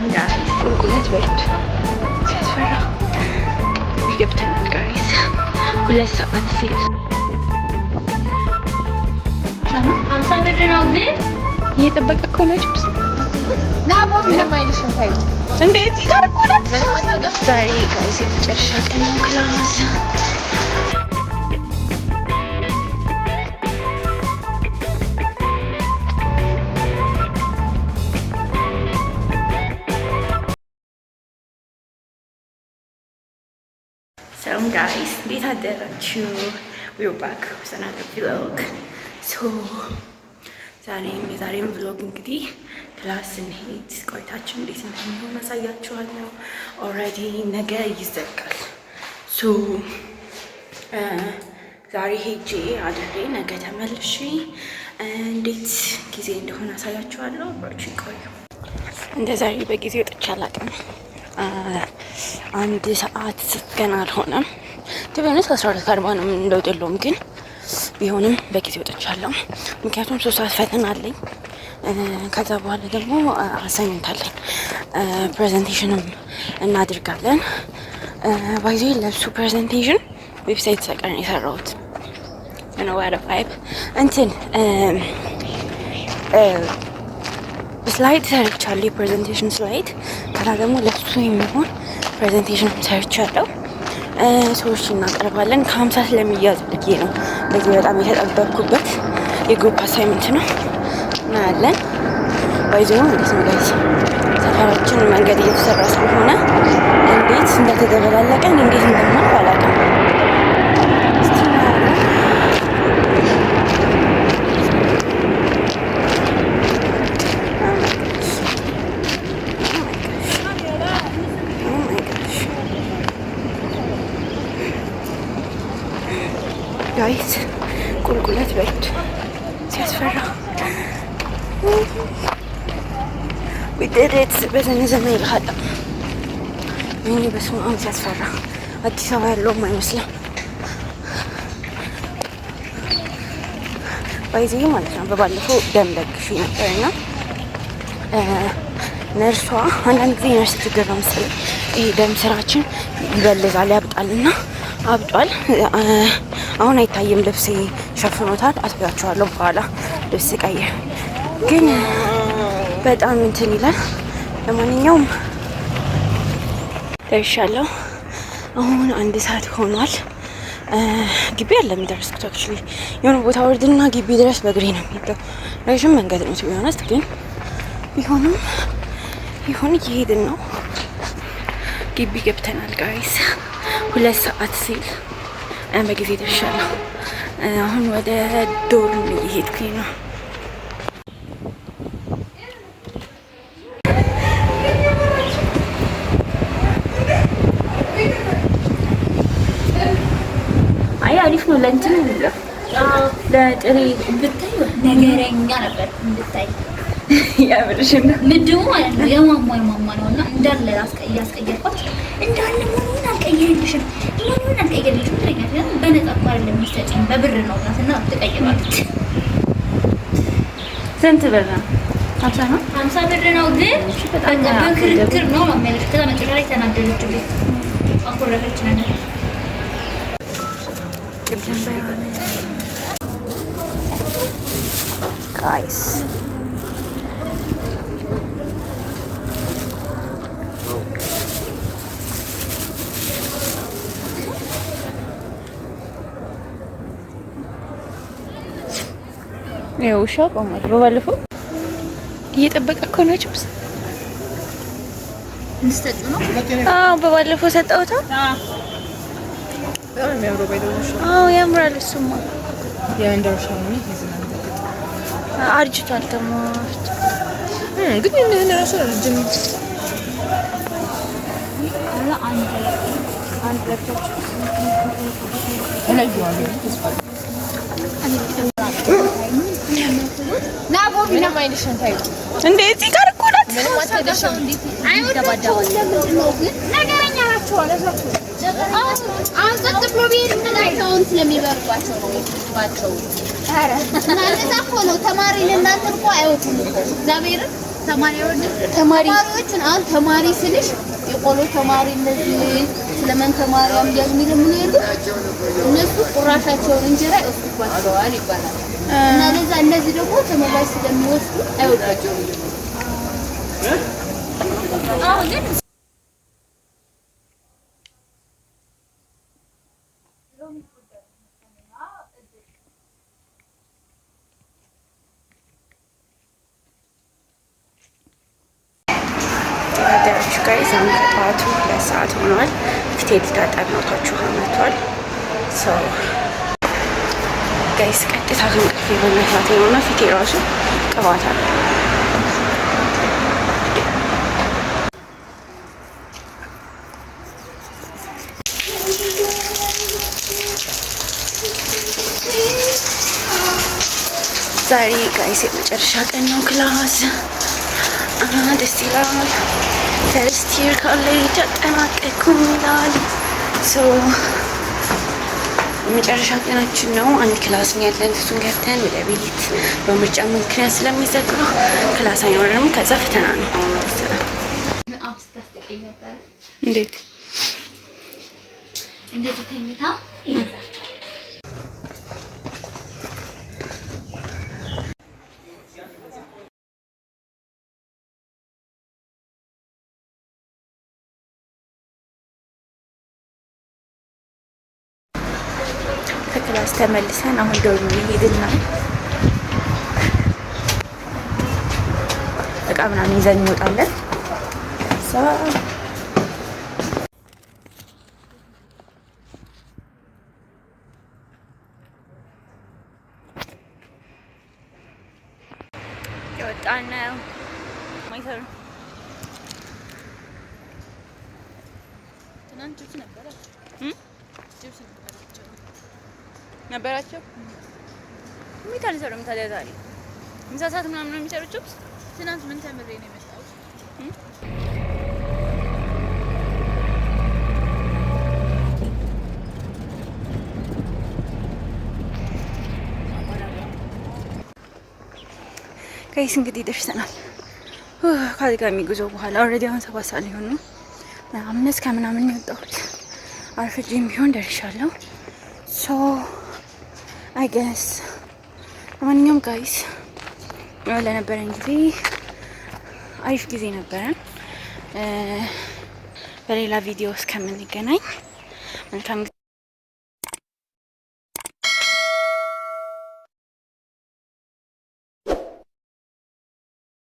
ጋይስ ቁልቁለት በሉት ሲያስፈራ ገብተናል ጋይስ 2 ሰዓት ሲል 50 ብር ነው ግን እየጠበቀ እኮ ነው ጭብስ ምንም አይልሽም ታይ እንዴት ይቀርቁለት ዛሬ ጋይስ የመጨረሻ ቀን ነው ክላስ So guys, እንዴት አደራችሁ? We're back with another vlog. So የዛሬም vlog እንግዲህ ክላስ እንሂድ ቆይታችን እንዴት እንደሚሆን አሳያችኋለሁ። ኦልሬዲ ነገ ይዘጋል። So ዛሬ ሄጄ አድሬ ነገ ተመልሼ እንዴት ጊዜ እንደሆነ አሳያችኋለሁ። አብራችሁ ቆዩ። እንደ ዛሬ በጊዜ ወጥቼ አላውቅም። 1 ሰዓት ገና አልሆነም። ትበነስ 12:40 ነው እንደውጥ የለውም ግን ቢሆንም በጊዜ ወጥቻለሁ። ምክንያቱም 3 ሰዓት ፈተና አለኝ። ከዛ በኋላ ደግሞ አሳይመንት አለኝ። ፕሬዘንቴሽንም እናድርጋለን። ባይዞ ለሱ ፕሬዘንቴሽን ዌብሳይት ሰቀን የሰራሁት ነው ዋራ ቫይብ እንትን ስላይድ ሰርቻለሁ። የፕሬዘንቴሽን ስላይድ ከዛ ደግሞ ለሱ የሚሆን ፕሬዘንቴሽን ሰርቻለሁ። ሰዎች እናቀርባለን። ከ50 ስለሚያዝ ብዬ ነው በዚህ በጣም የተጠበቅኩበት የግሩፕ አሳይመንት ነው እና ያለን ባይዘው ማለት ነው ጋይስ ሰፈራችን መንገድ እየተሰራ ስለሆነ እንዴት እንደተደበላለቀን እንዴት እንደማን አላውቅም። ጋይስ ቁልቁለት በሉት ሲያስፈራ ቢደረት በዘነዘና ይልሃጣ እኔ በስመ አብ ሲያስፈራ አዲስ አበባ ያለውም አይመስልም። ባይዘይ ማለት ነው በባለፈው ደም ደግሼ ነበርና ነርሷ አንዳንድ ጊዜ ነርስ ችግር ነው መሰለኝ ይሄ ደም ስራችን ይበልዛል ያብጣልና አብጧል። አሁን አይታይም፣ ልብሴ ሸፍኖታል። አስጋቸዋለሁ በኋላ ልብስ ቀይር ግን በጣም እንትን ይላል። ለማንኛውም ደርሻለሁ። አሁን 1 ሰዓት ሆኗል። ግቢ አለ የሚደርስኩት አክቹሊ የሆነ ቦታ ወርድና ግቢ ድረስ በእግሬ ነው የሚሄደው። ረዥም መንገድ ነው ሲሆንስ ግን ቢሆንም ይሁን እየሄድን ነው። ግቢ ገብተናል ጋይስ 2 ሰዓት ሲል በጊዜ ደርሻለሁ። አሁን ወደ ዶርም እየሄድኩኝ ነው። አይ አሪፍ ነው። ለእንትን ለጥሬ ብታይ ነገረኛ ነበር ብታይ ያብርሽ ነው ምድቡ ማለት ነው። የማማ ነውና እንዳለ ያስቀየርኳት እንዳለ ምን አልቀየርልሽም ምን አልቀየርልሽም ትለኛለች። በነፃ እኮ አይደለም የሚሰጪኝ በብር ነው እና ትቀይራለች። ስንት ብር ነው? 50 ነው። 50 ብር ነው ግን በጣም በክርክር ነው ማለት ከዛ መጨረሻ ላይ ተናደደችብኝ። አኮረፈች ነገር ጋይስ ውሻ ቆሟል። በባለፈው እየጠበቀ እኮ ነው ጭብስ እንስተጭ ነው። በባለፈው ሰጠውታ። ያምራል። እሱማ የእንደርሻ ነው ይዝናል። አርጅቷል ተማርት ግን እነ ራሱ ረጅም አላ አንድ ለብቻ ምንም አይልሽም ታይ እንዴት ይቀርቁላት ምንም አትደሽም አይወደባዳው ለምንድነው ግን ነገረኛ ናቸው አለዛቸው አሁን ዘጥ ብሎ ቢሄድ ምን አይተውን ስለሚበርባቸው ነው ባቸው አረ እናንተ ታኮ ነው ተማሪ ለእናንተ እኮ አይወጡም እኮ እግዚአብሔር ተማሪዎችን አሁን ተማሪ ስልሽ የቆሎ ተማሪ እነዚህ ስለማን ተማሪያም የሚል ምን ይሉ እነሱ ቁራሻቸውን እንጀራ ይወስዱባቸዋል ይባላል። እና ለዛ እነዚህ ደግሞ ተመላሽ ስለሚወስዱ አይወዳቸውም። አሁን ግን ጋይስ አሁን ከጠዋቱ 2 ሰዓት ሆኗል። ፊቴ ሊታጠብ ነው። ታች ውሃ መጥቷል። ጋይስ ቀጥታ ከእንቅልፌ በመነሳቴ ነውና ፊቴ ራሱ ቅባት አለ። ዛሬ ጋይስ የመጨረሻ ቀን ነው ክላስ። ደስ ይላል። ፈርስት ይር ኮሌጅ አጠናቀቅኩኝ ይላል። የመጨረሻ ቀናችን ነው። አንድ ክላስ ያለን እሱን ገብተን ወደ ቤት በምርጫ ምክንያት ስለሚዘጋ ክላስ አይኖርም። ከዛ ፈተና ነው። እንዴት ተኝታ ከክላስ ተመልሰን አሁን ዶርም እየሄድን ነው። እቃ ምናምን ይዘን እንወጣለን። የወጣን ነው ማይሰሩ ትናንት ጅብስ ነበራቸው። ምን ታልሰሩም ታዲያ ዛሬ ምሳ ሰዓት ምናምን ነው የሚሰሩት ጅብስ። ትናንት ምን ተምሬ ነው የመጣሁት? ጋይስ እንግዲህ ደርሰናል። ከአድጋሚ ጉዞ በኋላ ኦልሬዲ አሁን 7 ሰዓት ሊሆን ነው። 5 ከምናምን የወጣሁት አርፍጄም ቢሆን ደርሻለሁ። አይ ገስ ለማንኛውም ጋይስ ለነበረን ጊዜ አሪፍ ጊዜ ነበረን። በሌላ ቪዲዮ እስከምንገናኝ መልካም